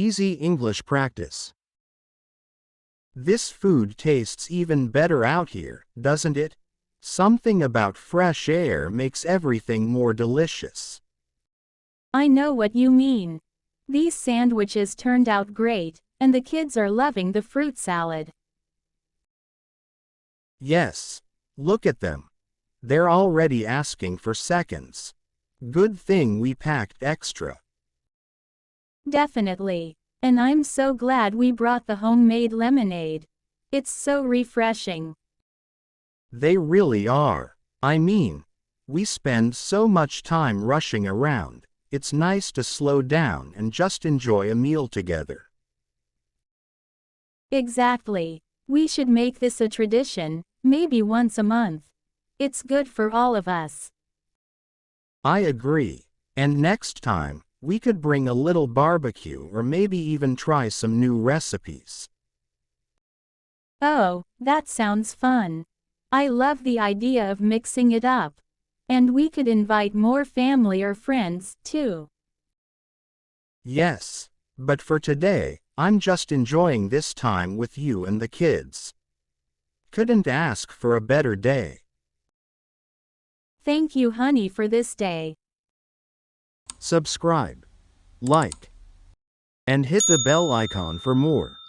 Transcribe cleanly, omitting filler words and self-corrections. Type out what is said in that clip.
Easy English practice. This food tastes even better out here, doesn't it? Something about fresh air makes everything more delicious. I know what you mean. These sandwiches turned out great, and the kids are loving the fruit salad. Yes. Look at them. They're already asking for seconds. Good thing we packed extra. Definitely. And I'm so glad we brought the homemade lemonade. It's so refreshing. They really are. I mean, we spend so much time rushing around. It's nice to slow down and just enjoy a meal together. Exactly. We should make this a tradition, maybe once a month. It's good for all of us. I agree. And next time, we could bring a little barbecue or maybe even try some new recipes. Oh, that sounds fun. I love the idea of mixing it up. And we could invite more family or friends, too. Yes. But for today, I'm just enjoying this time with you and the kids. Couldn't ask for a better day. Thank you, honey, for this day. Subscribe, like, and hit the bell icon for more.